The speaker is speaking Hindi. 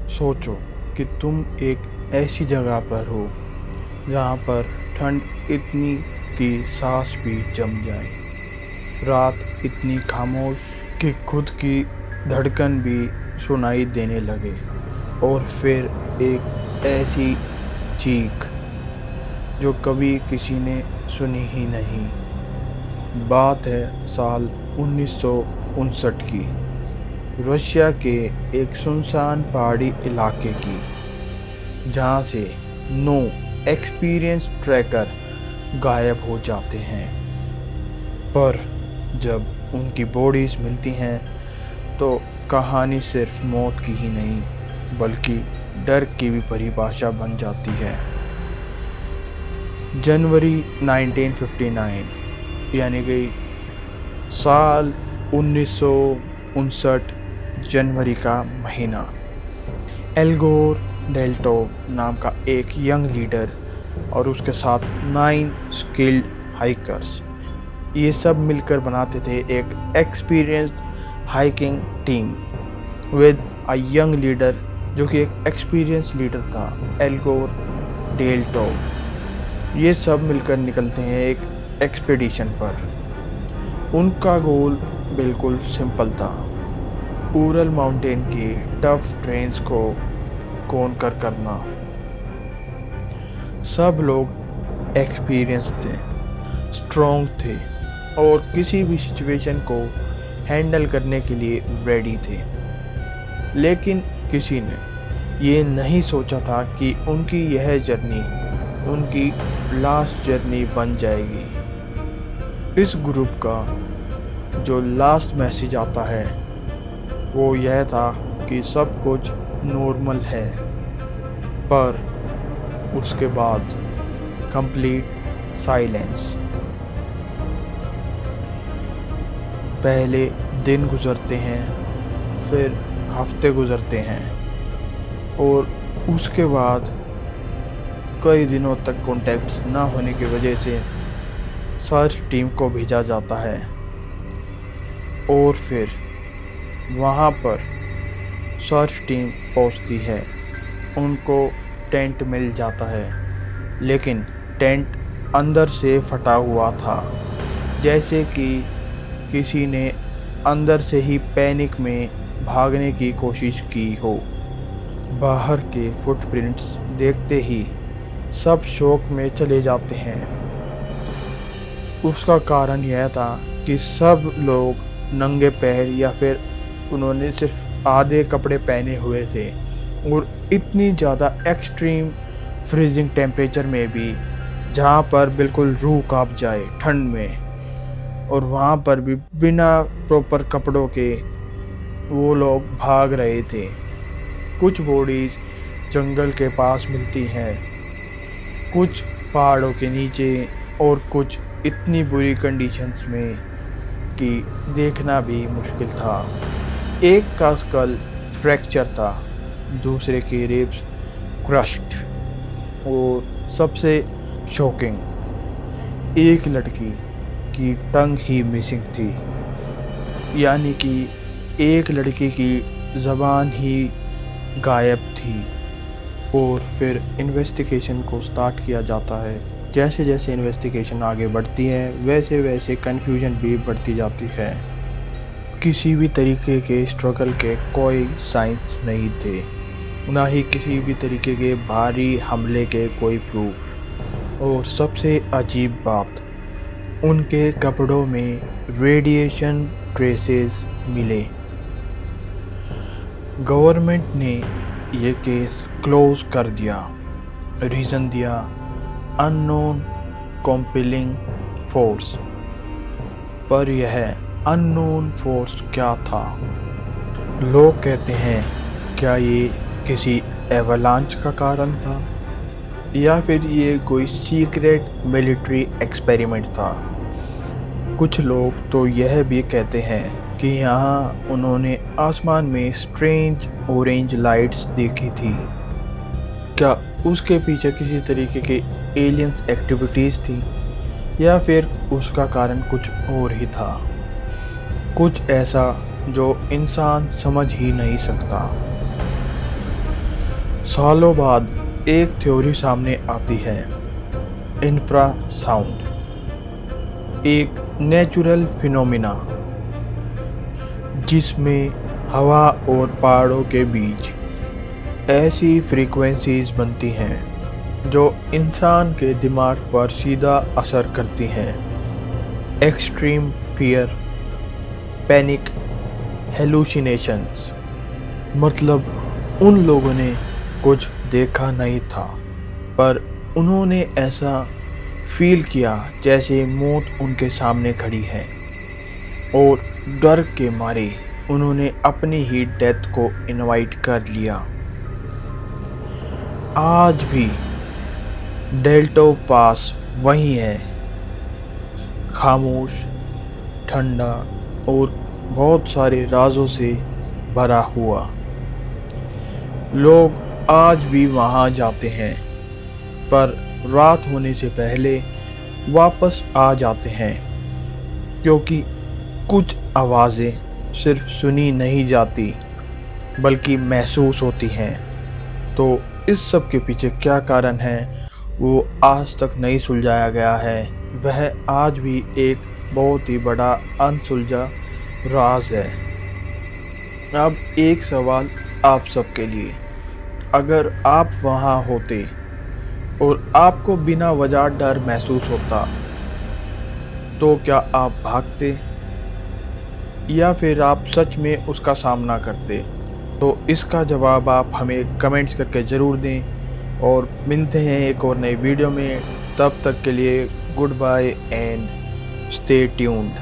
सोचो कि तुम एक ऐसी जगह पर हो जहाँ पर ठंड इतनी कि सांस भी जम जाए। रात इतनी खामोश कि खुद की धड़कन भी सुनाई देने लगे। और फिर एक ऐसी चीख जो कभी किसी ने सुनी ही नहीं। बात है साल 1959 की, रशिया के एक सुनसान पहाड़ी इलाके की, जहाँ से 9 एक्सपीरियंस ट्रैकर गायब हो जाते हैं। पर जब उनकी बॉडीज मिलती हैं तो कहानी सिर्फ मौत की ही नहीं बल्कि डर की भी परिभाषा बन जाती है। जनवरी 1959 यानी कि साल 1959, जनवरी का महीना। एल्गोर डेल्टोव नाम का एक यंग लीडर और उसके साथ 9 स्किल्ड हाइकर्स, ये सब मिलकर बनाते थे एक experienced hiking team with a young leader, जो कि एक एक्सपीरियंस लीडर था, एल्गोर डेल्टोव। ये सब मिलकर निकलते हैं एक एक्सपीडिशन पर। उनका गोल बिल्कुल सिंपल था, उरल माउंटेन की टफ ट्रेन्स को कॉन्कर करना। सब लोग एक्सपीरियंस थे, स्ट्रॉन्ग थे और किसी भी सिचुएशन को हैंडल करने के लिए रेडी थे। लेकिन किसी ने ये नहीं सोचा था कि उनकी यह जर्नी उनकी लास्ट जर्नी बन जाएगी। इस ग्रुप का जो लास्ट मैसेज आता है वो यह था कि सब कुछ नॉर्मल है, पर उसके बाद कंप्लीट साइलेंस। पहले दिन गुजरते हैं, फिर हफ्ते गुजरते हैं और उसके बाद कई दिनों तक कॉन्टैक्ट्स ना होने की वजह से सर्च टीम को भेजा जाता है। और फिर वहाँ पर सर्च टीम पहुँचती है, उनको टेंट मिल जाता है, लेकिन टेंट अंदर से फटा हुआ था, जैसे कि किसी ने अंदर से ही पैनिक में भागने की कोशिश की हो। बाहर के फुटप्रिंट्स देखते ही सब शौक में चले जाते हैं। उसका कारण यह था कि सब लोग नंगे पैर या फिर उन्होंने सिर्फ आधे कपड़े पहने हुए थे और इतनी ज़्यादा एक्सट्रीम फ्रीजिंग टेम्परेचर में भी, जहाँ पर बिल्कुल रूह कांप जाए ठंड में, और वहाँ पर भी बिना प्रॉपर कपड़ों के वो लोग भाग रहे थे। कुछ बॉडीज़ जंगल के पास मिलती हैं, कुछ पहाड़ों के नीचे और कुछ इतनी बुरी कंडीशंस में कि देखना भी मुश्किल था। एक का स्कल फ्रैक्चर था, दूसरे की रिब्स क्रश्ड और सबसे शॉकिंग, एक लड़की की टंग ही मिसिंग थी, यानी कि एक लड़की की ज़बान ही गायब थी। और फिर इन्वेस्टिगेशन को स्टार्ट किया जाता है। जैसे जैसे इन्वेस्टिगेशन आगे बढ़ती है वैसे वैसे कन्फ्यूजन भी बढ़ती जाती है। किसी भी तरीके के स्ट्रगल के कोई साइंस नहीं थे, ना ही किसी भी तरीके के भारी हमले के कोई प्रूफ। और सबसे अजीब बात, उनके कपड़ों में रेडिएशन ट्रेसेस मिले। गवर्नमेंट ने ये केस क्लोज कर दिया। रीज़न दिया, अननोन कॉम्पेलिंग फोर्स। पर यह अननोन फोर्स क्या था? लोग कहते हैं क्या ये किसी एवलांच का कारण था या फिर ये कोई सीक्रेट मिलिट्री एक्सपेरिमेंट था। कुछ लोग तो यह भी कहते हैं कि यहाँ उन्होंने आसमान में स्ट्रेंज ऑरेंज लाइट्स देखी थी। क्या उसके पीछे किसी तरीके के एलियंस एक्टिविटीज़ थी या फिर उसका कारण कुछ और ही था, कुछ ऐसा जो इंसान समझ ही नहीं सकता। सालों बाद एक थ्योरी सामने आती है, इंफ्रासाउंड, एक नेचुरल फिनोमिना जिसमें हवा और पहाड़ों के बीच ऐसी फ्रीक्वेंसीज बनती हैं जो इंसान के दिमाग पर सीधा असर करती हैं। एक्सट्रीम फियर, पैनिक, हेलुसिनेशंस, मतलब उन लोगों ने कुछ देखा नहीं था, पर उन्होंने ऐसा फील किया जैसे मौत उनके सामने खड़ी है, और डर के मारे उन्होंने अपनी ही डेथ को इनवाइट कर लिया। आज भी डेल्टोव पास वही है, खामोश, ठंडा और बहुत सारे राजों से भरा हुआ। लोग आज भी वहाँ जाते हैं, पर रात होने से पहले वापस आ जाते हैं, क्योंकि कुछ आवाज़ें सिर्फ सुनी नहीं जाती बल्कि महसूस होती हैं। तो इस सब के पीछे क्या कारण है वो आज तक नहीं सुलझाया गया है। वह आज भी एक बहुत ही बड़ा अनसुलझा राज है। अब एक सवाल आप सबके लिए, अगर आप वहाँ होते और आपको बिना वजह डर महसूस होता तो क्या आप भागते या फिर आप सच में उसका सामना करते? तो इसका जवाब आप हमें कमेंट्स करके ज़रूर दें, और मिलते हैं एक और नई वीडियो में। तब तक के लिए good bye and stay tuned.